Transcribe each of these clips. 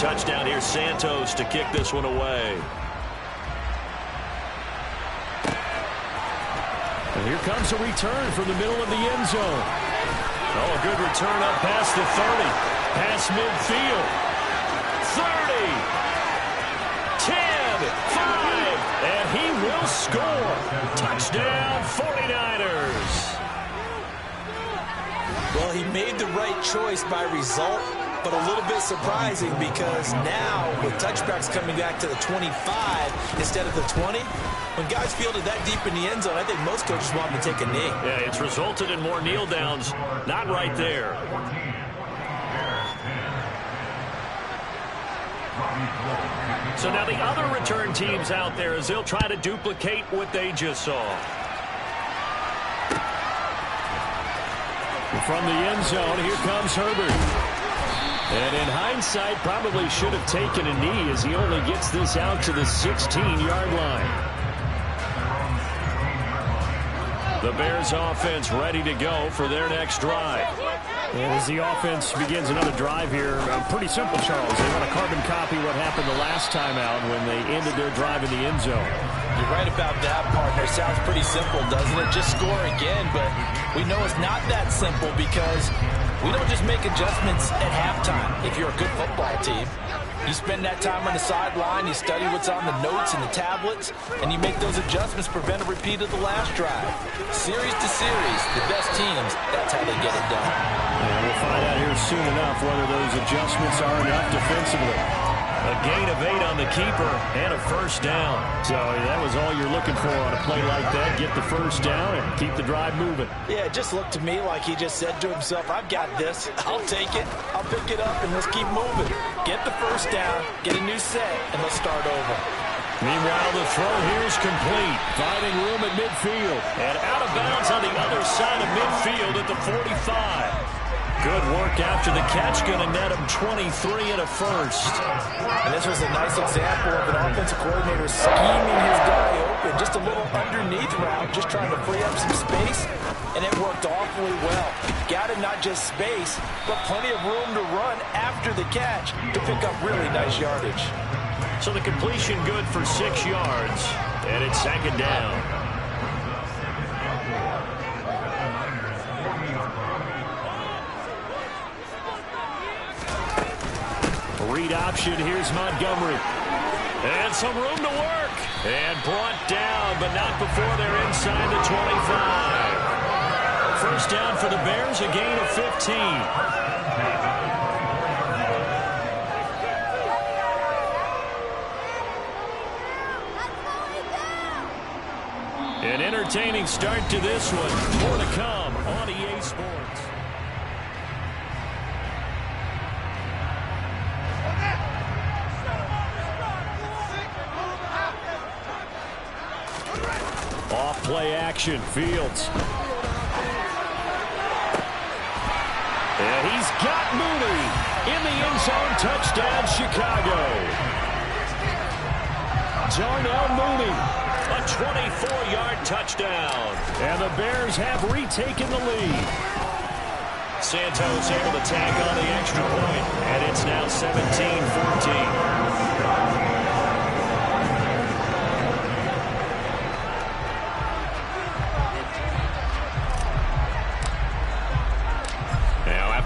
touchdown, here's Santos to kick this one away. And here comes a return from the middle of the end zone. Oh, a good return up past the 30. Past midfield. 30. 10. 5. And he will score. Touchdown, 49ers. Well, he made the right choice by result, but a little bit surprising because now with touchbacks coming back to the 25 instead of the 20, when guys fielded that deep in the end zone, I think most coaches want them to take a knee. Yeah, it's resulted in more kneel downs. Not right there. So now the other return teams out there as they'll try to duplicate what they just saw. From the end zone, here comes Herbert. And in hindsight, probably should have taken a knee as he only gets this out to the 16-yard line. The Bears offense ready to go for their next drive. And as the offense begins another drive here, pretty simple, Charles. They want to carbon copy what happened the last time out when they ended their drive in the end zone. You're right about that, partner. Sounds pretty simple, doesn't it? Just score again, but we know it's not that simple because we don't just make adjustments at halftime if you're a good football team. You spend that time on the sideline, you study what's on the notes and the tablets, and you make those adjustments, prevent a repeat of the last drive. Series to series, the best teams, that's how they get it done. And we'll find out here soon enough whether those adjustments are enough defensively. A gain of 8 on the keeper and a first down. So that was all you're looking for on a play like that. Get the first down and keep the drive moving. Yeah, it just looked to me like he just said to himself, I've got this. I'll take it. I'll pick it up, and let's keep moving. Get the first down, get a new set, and let's start over. Meanwhile, the throw here is complete. Finding room at midfield. And out of bounds on the other side of midfield at the 45. Good work after the catch, going to net him 23 and a first. And this was a nice example of an offensive coordinator scheming his guy open. Just a little underneath route, just trying to free up some space, and it worked awfully well. Got him not just space, but plenty of room to run after the catch to pick up really nice yardage. So the completion good for 6 yards, and it's second down. Read option, here's Montgomery. And some room to work. And brought down, but not before they're inside the 25. First down for the Bears, a gain of 15. An entertaining start to this one. More to come on EA Sports. Off play action, Fields. And he's got Mooney in the end zone. Touchdown, Chicago. Darnell Mooney, a 24-yard touchdown. And the Bears have retaken the lead. Santos able to tack on the extra point, and it's now 17-14.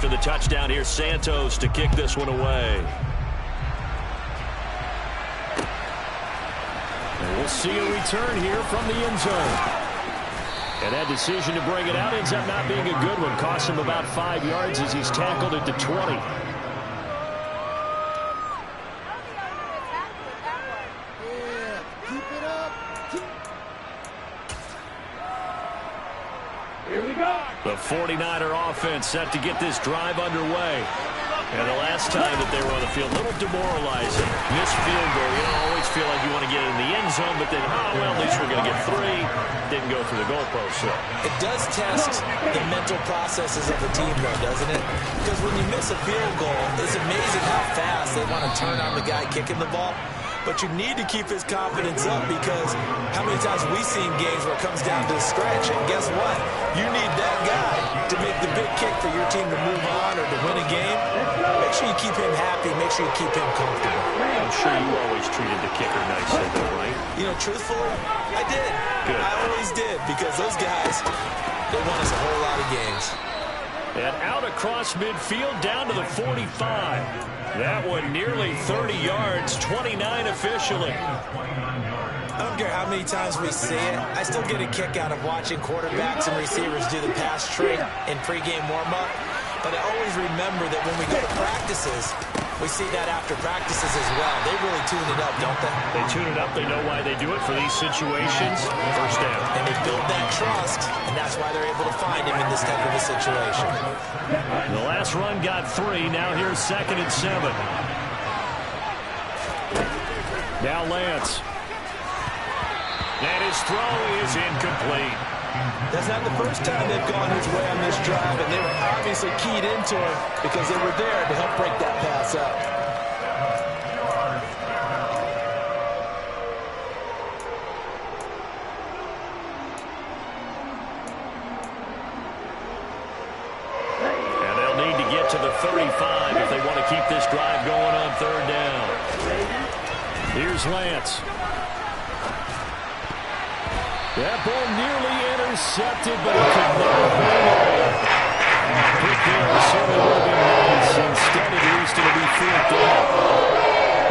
After the touchdown, here's Santos to kick this one away. And we'll see a return here from the end zone. And that decision to bring it out ends up not being a good one. Costs him about 5 yards as he's tackled at the 20. The 49er offense set to get this drive underway. And the last time that they were on the field, a little demoralizing. Missed field goal. You don't always feel like you want to get in the end zone, but then, well, at least we're going to get 3. Didn't go through the goalpost. So it does test the mental processes of the team, though, doesn't it? Because when you miss a field goal, it's amazing how fast they want to turn on the guy kicking the ball. But you need to keep his confidence up because how many times have we seen games where it comes down to the stretch, and guess what? You need that guy to make the big kick for your team to move on or to win a game. Make sure you keep him happy. Make sure you keep him comfortable. I'm sure you always treated the kicker nicely, though, right? You know, truthfully, I did. Good. I always did, because those guys, they won us a whole lot of games. And out across midfield down to the 45. That one nearly 30 yards, 29 officially. I don't care how many times we see it. I still get a kick out of watching quarterbacks and receivers do the pass trick in pregame warm-up. But I always remember that when we go to practices, we see that after practices as well. They really tune it up, don't they? They tune it up. They know why they do it for these situations. First down. And they build that trust, and that's why they're able to find him in this type of a situation. The last run got 3. Now here's 2nd and 7. Now Lance. And his throw is incomplete. That's not the first time they've gone his way on this drive, and they were obviously keyed into him because they were there to help break that pass up. And they'll need to get to the 35 if they want to keep this drive going on 3rd down. Here's Lance. That ball nearly intercepted, but it could not hang on. Quick there certainly would have been nice. Instead, at least it'll be 4th down.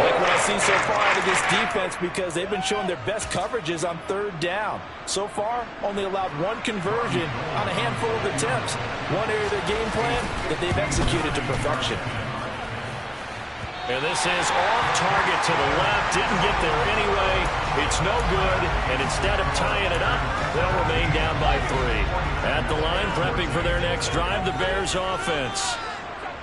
Like what I've seen so far out of this defense, because they've been showing their best coverages on 3rd down. So far, only allowed 1 conversion on a handful of attempts. One area of their game plan that they've executed to perfection. And this is off target to the left. Didn't get there anyway. It's no good. And instead of tying it up, they'll remain down by 3. At the line, prepping for their next drive, the Bears offense.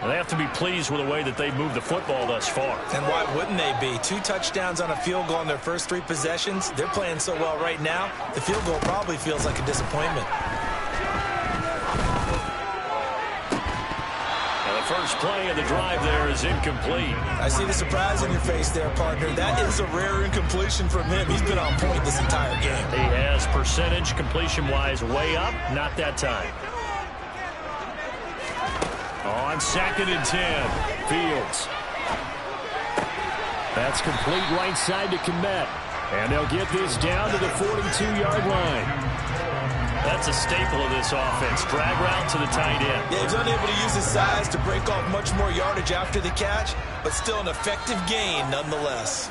And they have to be pleased with the way that they've moved the football thus far. And why wouldn't they be? 2 touchdowns on a field goal in their first 3 possessions. They're playing so well right now, the field goal probably feels like a disappointment. First play of the drive there is incomplete. I see the surprise on your face there, partner. That is a rare incompletion from him. He's been on point this entire game. He has percentage completion-wise way up. Not that time. On 2nd and 10, Fields. That's complete right side to Kmet. And they'll get this down to the 42-yard line. That's a staple of this offense. Drag route to the tight end. Yeah, he's unable to use his size to break off much more yardage after the catch, but still an effective gain nonetheless.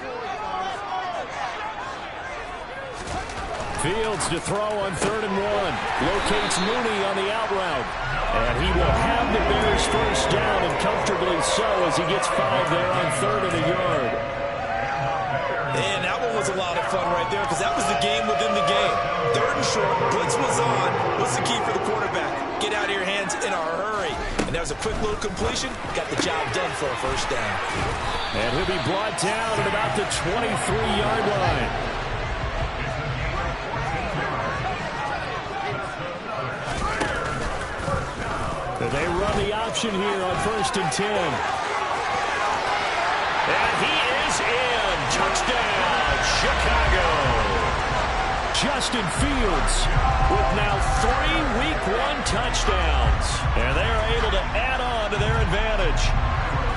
Fields to throw on 3rd and 1. Locates Mooney on the out route. And he will have the Bears first down, and comfortably so, as he gets 5 there on 3rd and a yard. And that one was a lot of fun right there, because that was the game within the game. 3rd and short, blitz was on. What's the key for the quarterback? Get out of your hands in a hurry. And that was a quick little completion. Got the job done for a first down. And he'll be brought down at about the 23-yard line. And they run the option here on 1st and 10. And he is in. Touchdown, Chicago. Justin Fields with now 3 Week 1 touchdowns. And they are able to add on to their advantage.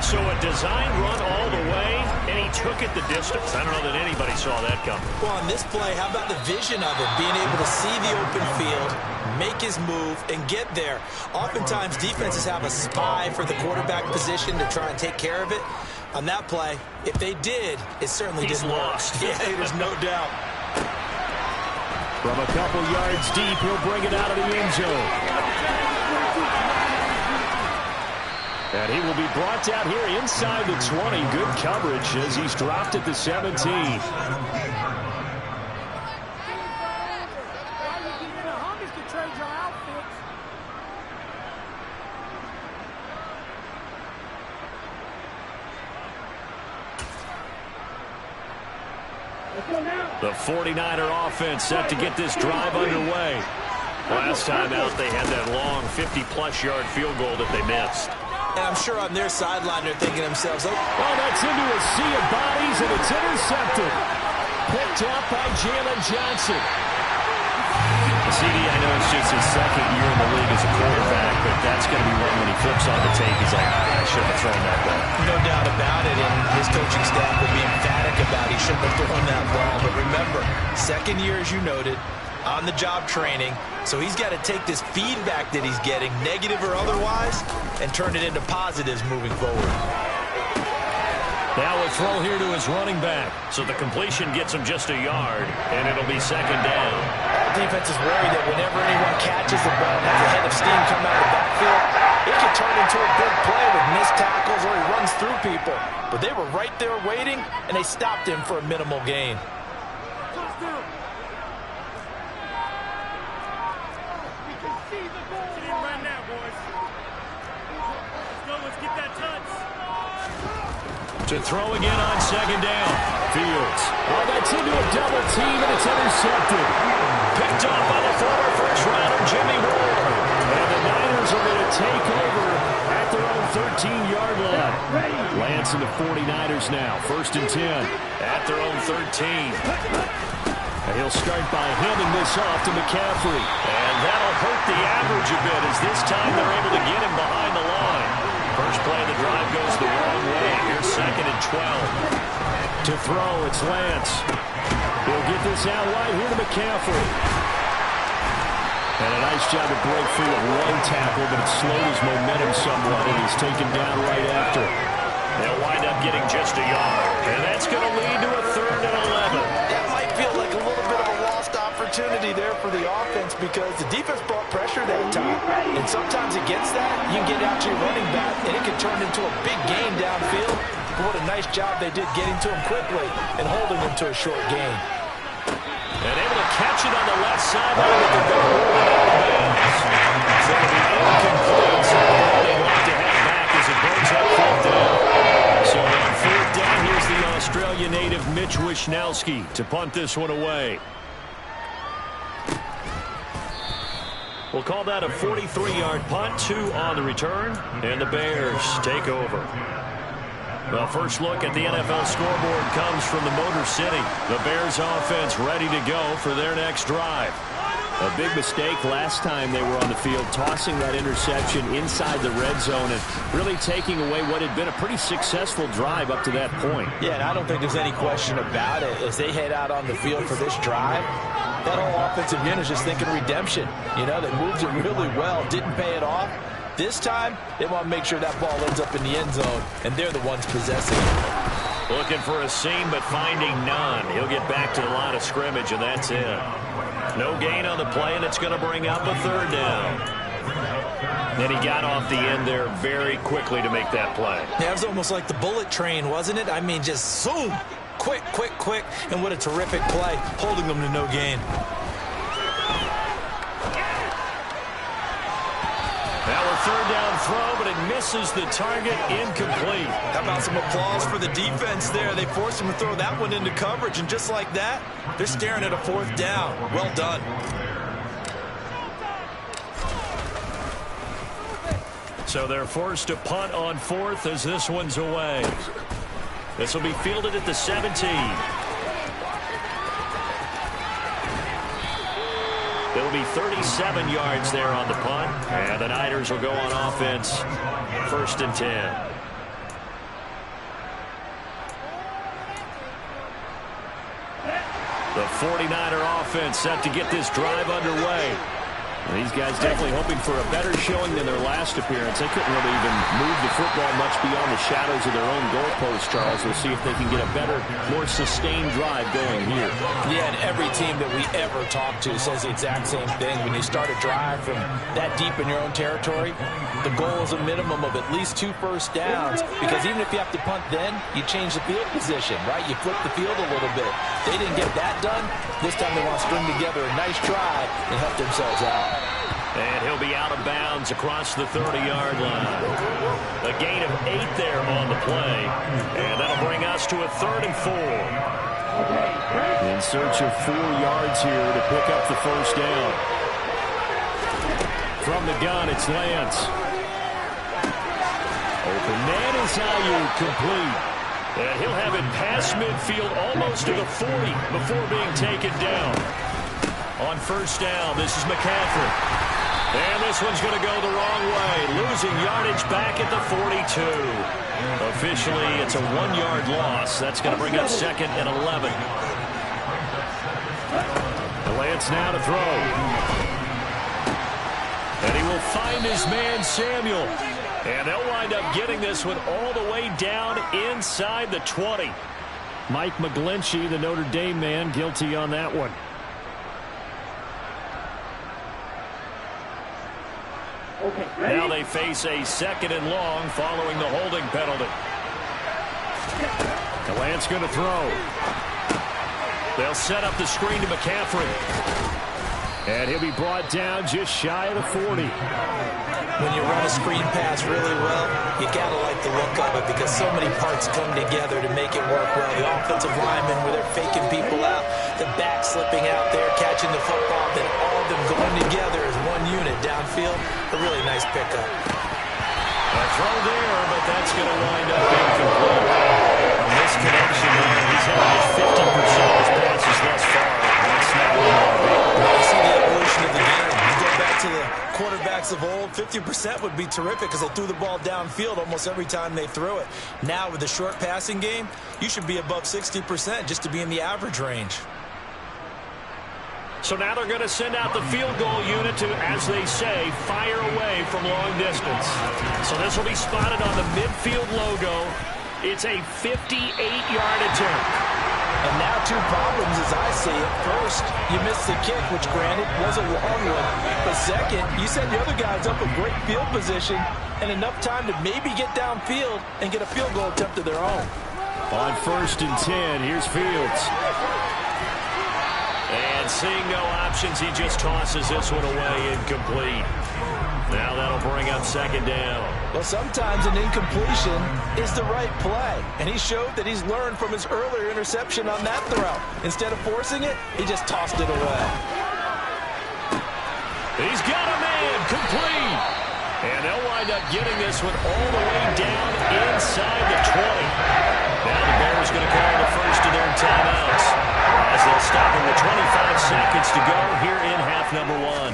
So a design run all the way, and he took it the distance. I don't know that anybody saw that coming. Well, on this play, how about the vision of it? Being able to see the open field, make his move, and get there. Oftentimes, defenses have a spy for the quarterback position to try and take care of it. On that play, if they did, it certainly didn't work. Yeah, there's no doubt. From a couple yards deep, he'll bring it out of the end zone. And he will be brought down here inside the 20. Good coverage as he's dropped at the 17. The 49er offense set to get this drive underway. Last time out, they had that long 50-plus yard field goal that they missed. And I'm sure on their sideline they're thinking to themselves, oh, that's into a sea of bodies, and it's intercepted. Picked up by Jalen Johnson. CD, I know it's just his 2nd year in the league as a quarterback, but that's going to be one when he flips on the tape. He's like, I should have thrown that ball. coaching staff will be emphatic about he shouldn't have thrown that ball. But remember, second year, as you noted, on-the-job training. So he's got to take this feedback that he's getting, negative or otherwise, and turn it into positives moving forward. Now a throw here to his running back. So the completion gets him just a yard, and it'll be second down. All defense is worried that whenever anyone catches the ball and has a head of steam come out of the backfield, it can turn into a big play with missed tackles or he runs through people. But they were right there waiting, and they stopped him for a minimal gain. To throw again on second down. Fields. Oh, that's into a double team, and it's intercepted. Picked off by the former first-rounder Jimmy Ward. And the Niners are going to take over at their own 13-yard line. Lance and the 49ers now. 1st and 10. At their own 13. And he'll start by handing this off to McCaffrey. And that'll hurt the average a bit as this time they're able to get him behind the line. First play of the drive goes the wrong way. Here's 2nd and 12. To throw, it's Lance. He'll get this out right here to McCaffrey. And a nice job to break free of one tackle, but it slowed his momentum somewhat, and he's taken down right after. They'll wind up getting just a yard. And that's going to lead to a 3rd and 11. That might feel like a little bit of a lost opportunity there for the offense because the defense brought pressure that time. And sometimes against that, you can get out to your running back, and it can turn into a big gain downfield. But what a nice job they did getting to him quickly and holding him to a short gain. And able to catch it on the left sideline with the ball rolling out of bounds. So it'll be incomplete. So they'd like to head back as it brings up 4th down. So on 4th down, here's the Australia native Mitch Wishnowsky to punt this one away. We'll call that a 43-yard punt, 2 on the return, and the Bears take over. The first look at the NFL scoreboard comes from the Motor City. The Bears offense ready to go for their next drive. A big mistake last time they were on the field, tossing that interception inside the red zone and really taking away what had been a pretty successful drive up to that point. Yeah, and I don't think there's any question about it. As they head out on the field for this drive, that whole offensive unit is just thinking redemption. You know, they moved it really well, didn't pay it off. This time, they want to make sure that ball ends up in the end zone, and they're the ones possessing it. Looking for a seam, but finding none. He'll get back to the line of scrimmage, and that's it. No gain on the play, and it's going to bring up a 3rd down. Then he got off the end there very quickly to make that play. Yeah, it was almost like the bullet train, wasn't it? I mean, just zoom. Quick, quick, quick. And what a terrific play, holding them to no gain. Now a 3rd down throw, but it misses the target, incomplete. How about some applause for the defense there? They forced him to throw that one into coverage, and just like that, they're staring at a 4th down. Well done. So they're forced to punt on 4th as this one's away. This will be fielded at the 17. It'll be 37 yards there on the punt. And the Niners will go on offense. 1st and 10. The 49er offense set to get this drive underway. These guys definitely hoping for a better showing than their last appearance. They couldn't really even move the football much beyond the shadows of their own goalpost, Charles. We'll see if they can get a better, more sustained drive going here. Yeah, and every team that we ever talk to says the exact same thing. When you start a drive from that deep in your own territory, the goal is a minimum of at least 2 first downs, because even if you have to punt then, you change the field position, right? You flip the field a little bit. They didn't get that done. This time they want to string together a nice drive and help themselves out. And he'll be out of bounds across the 30-yard line. A gain of 8 there on the play. And that'll bring us to a 3rd and 4. In search of 4 yards here to pick up the first down. From the gun, it's Lance. Open man is Ayuk, complete. And he'll have it past midfield almost to the 40 before being taken down. On 1st down, this is McCaffrey. And this one's going to go the wrong way. Losing yardage back at the 42. Officially, it's a 1-yard loss. That's going to bring up 2nd and 11. Lance now to throw. And he will find his man, Samuel. And they'll wind up getting this one all the way down inside the 20. Mike McGlinchey, the Notre Dame man, guilty on that one. Now they face a 2nd and long following the holding penalty. Lance going to throw. They'll set up the screen to McCaffrey. And he'll be brought down just shy of the 40. When you run a screen pass really well, you got to like the look of it because so many parts come together to make it work well. The offensive linemen, where they're faking people out, the back slipping out there, catching the football, then all of them going together as one unit downfield. A really nice pickup. A throw there, but that's going to wind up incomplete. A misconnection there. He's had just 50% of his passes thus far. That's not what he want to be. You see the evolution of the game. You go back to the quarterbacks of old, 50% would be terrific because they threw the ball downfield almost every time they threw it. Now with the short passing game, you should be above 60% just to be in the average range. So now they're going to send out the field goal unit to, as they say, fire away from long distance. So this will be spotted on the midfield logo. It's a 58-yard attempt. And now 2 problems as I see it. First, you missed the kick, which granted was a long one. But second, you set the other guys up with great field position and enough time to maybe get downfield and get a field goal attempt of their own. On 1st and 10, here's Fields. And seeing no options, he just tosses this one away incomplete. Now that'll bring up 2nd down. Well, sometimes an incompletion is the right play. And he showed that he's learned from his earlier interception on that throw. Instead of forcing it, he just tossed it away. He's got a man, complete. And they'll wind up getting this one all the way down inside the 20. Now the Bears going to call the first of their timeouts as they'll stop him with 25 seconds to go here in half number 1.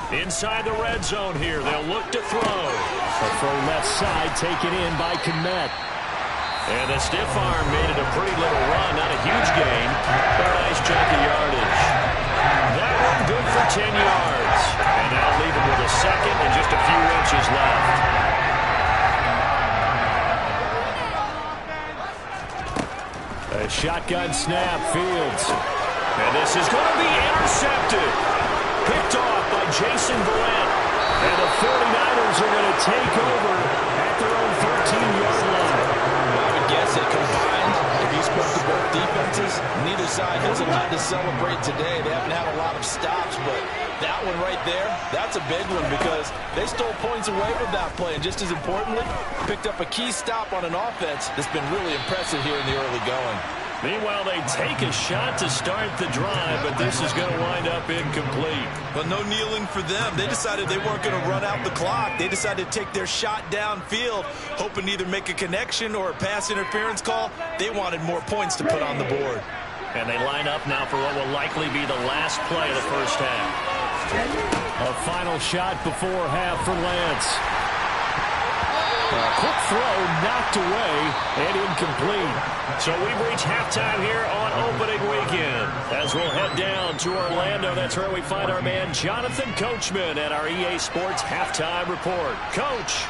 Inside the red zone here, they'll look to throw. A throw left side taken in by Kmet. And the stiff arm made it a pretty little run, not a huge gain, but a nice chunk of yardage. That one good for 10 yards. And now leave him with a 2nd and just a few inches left. A shotgun snap, Fields. And this is going to be intercepted. Picked off by Jason Verrett. And the 49ers are going to take over at their own 13-yard line. I would guess it combined. If you spoke to both defenses, neither side has a lot to celebrate today. They haven't had a lot of stops, but that one right there, that's a big one because they stole points away from that play. And just as importantly, picked up a key stop on an offense that's been really impressive here in the early going. Meanwhile, they take a shot to start the drive, but this is going to wind up incomplete. But no kneeling for them. They decided they weren't going to run out the clock. They decided to take their shot downfield, hoping to either make a connection or a pass interference call. They wanted more points to put on the board. And they line up now for what will likely be the last play of the first half. A final shot before half for Lance. A quick throw knocked away and incomplete. So we've reached halftime here on opening weekend. As we'll head down to Orlando, that's where we find our man Jonathan Coachman at our EA Sports Halftime Report. Coach.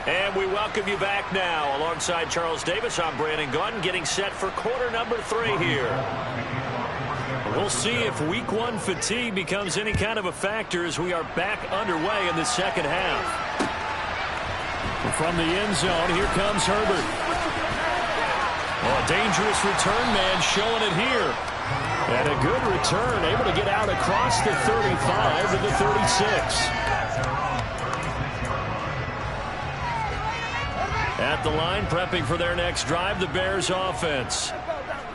And we welcome you back now. Alongside Charles Davis, I'm Brandon Gaudin, getting set for quarter number 3 here. We'll see if week 1 fatigue becomes any kind of a factor as we are back underway in the second half. From the end zone, here comes Herbert. Oh, a dangerous return man showing it here. And a good return, able to get out across the 35 to the 36. at the line, prepping for their next drive, the Bears offense.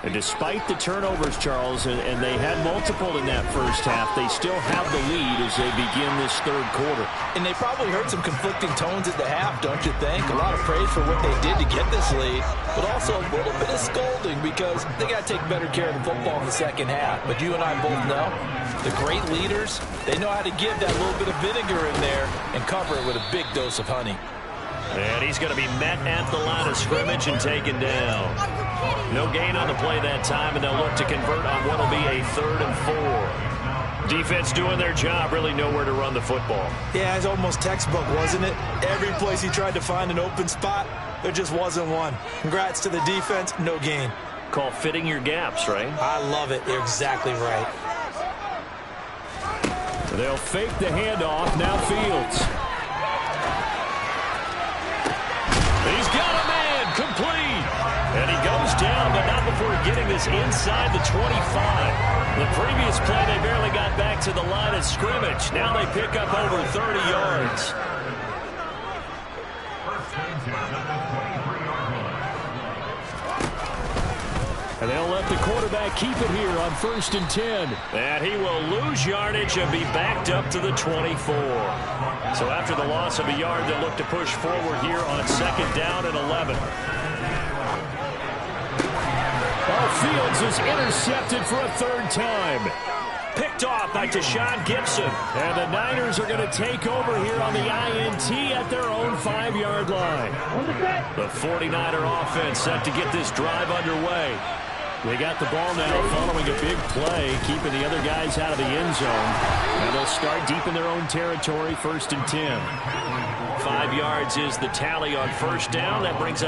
And despite the turnovers, Charles, and they had multiple in that first half, they still have the lead as they begin this third quarter. And they probably heard some conflicting tones at the half, don't you think? A lot of praise for what they did to get this lead, but also a little bit of scolding because they got to take better care of the football in the second half. But you and I both know the great leaders, they know how to give that little bit of vinegar in there and cover it with a big dose of honey. And he's going to be met at the line of scrimmage and taken down. No gain on the play that time, and they'll look to convert on what will be a 3rd and 4. Defense doing their job, really nowhere to run the football. Yeah, it's almost textbook, wasn't it? Every place he tried to find an open spot, there just wasn't one. Congrats to the defense, no gain. Call fitting your gaps, right? I love it. You're exactly right. They'll fake the handoff. Now Fields. He's got a man, complete. And he goes down, but not before getting this inside the 25. The previous play, they barely got back to the line of scrimmage. Now they pick up over 30 yards. And they'll let the quarterback keep it here on 1st and 10. And he will lose yardage and be backed up to the 24. So after the loss of a yard, they'll look to push forward here on 2nd down and 11. Oh, Fields is intercepted for a 3rd time. Picked off by Tashawn Gibson. And the Niners are going to take over here on the INT at their own 5-yard line. The 49er offense set to get this drive underway. They got the ball now following a big play, keeping the other guys out of the end zone. And they'll start deep in their own territory, 1st and 10. 5 yards is the tally on 1st down. That brings up